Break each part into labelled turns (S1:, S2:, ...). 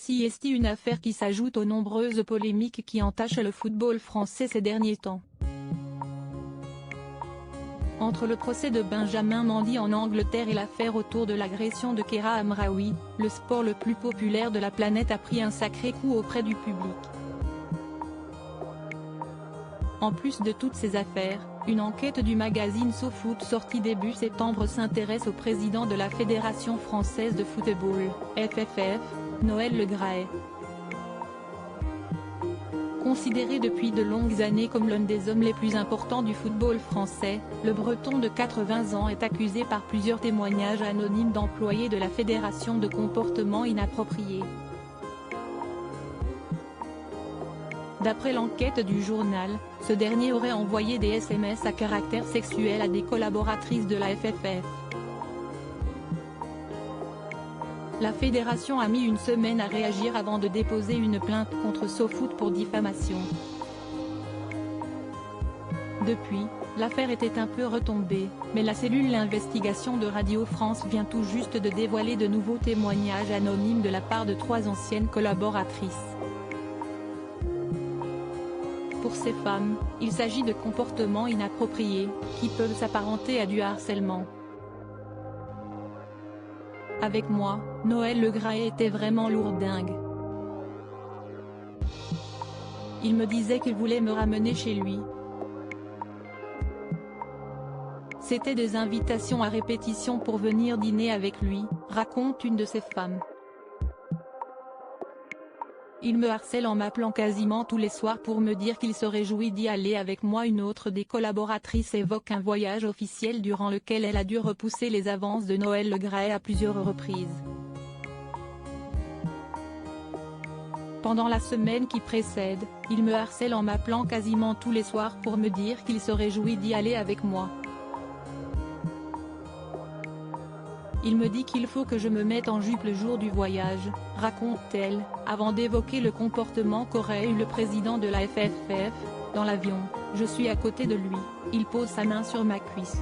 S1: Ceci est une affaire qui s'ajoute aux nombreuses polémiques qui entachent le football français ces derniers temps. Entre le procès de Benjamin Mendy en Angleterre et l'affaire autour de l'agression de Kéra Amraoui, le sport le plus populaire de la planète a pris un sacré coup auprès du public. En plus de toutes ces affaires, une enquête du magazine SoFoot sortie début septembre s'intéresse au président de la Fédération française de football, FFF, Noël Le Graët. Considéré depuis de longues années comme l'un des hommes les plus importants du football français, le Breton de 80 ans est accusé par plusieurs témoignages anonymes d'employés de la fédération de comportements inappropriés. D'après l'enquête du journal, ce dernier aurait envoyé des SMS à caractère sexuel à des collaboratrices de la FFF. La fédération a mis une semaine à réagir avant de déposer une plainte contre SoFoot pour diffamation. Depuis, l'affaire était un peu retombée, mais la cellule d'investigation de Radio France vient tout juste de dévoiler de nouveaux témoignages anonymes de la part de 3 anciennes collaboratrices. Pour ces femmes, il s'agit de comportements inappropriés, qui peuvent s'apparenter à du harcèlement. Avec moi, Noël Le Graët était vraiment lourdingue. Il me disait qu'il voulait me ramener chez lui. C'était des invitations à répétition pour venir dîner avec lui, raconte une de ces femmes. Il me harcèle en m'appelant quasiment tous les soirs pour me dire qu'il se réjouit d'y aller avec moi. Une autre des collaboratrices évoque un voyage officiel durant lequel elle a dû repousser les avances de Noël Le Graët à plusieurs reprises. Pendant la semaine qui précède, il me harcèle en m'appelant quasiment tous les soirs pour me dire qu'il se réjouit d'y aller avec moi. Il me dit qu'il faut que je me mette en jupe le jour du voyage, raconte-t-elle, avant d'évoquer le comportement qu'aurait eu le président de la FFF. Dans l'avion, je suis à côté de lui, il pose sa main sur ma cuisse.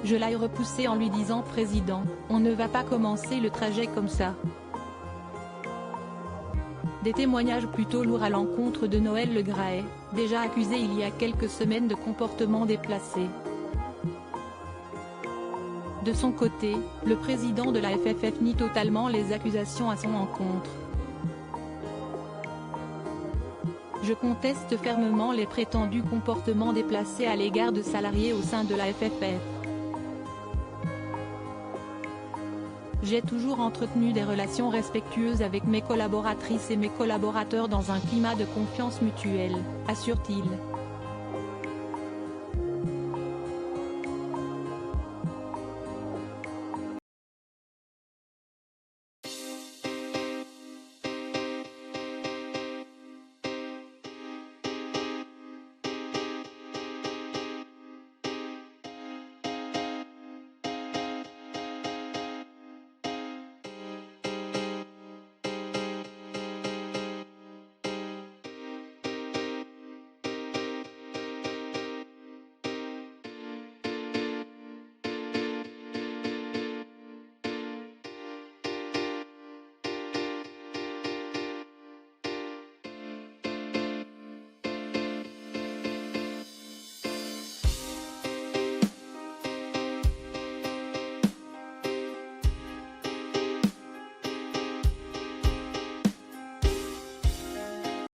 S1: Je l'ai repoussé en lui disant « Président, on ne va pas commencer le trajet comme ça ». Des témoignages plutôt lourds à l'encontre de Noël Le Graët, déjà accusé il y a quelques semaines de comportements déplacés. De son côté, le président de la FFF nie totalement les accusations à son encontre. Je conteste fermement les prétendus comportements déplacés à l'égard de salariés au sein de la FFF. J'ai toujours entretenu des relations respectueuses avec mes collaboratrices et mes collaborateurs dans un climat de confiance mutuelle, assure-t-il.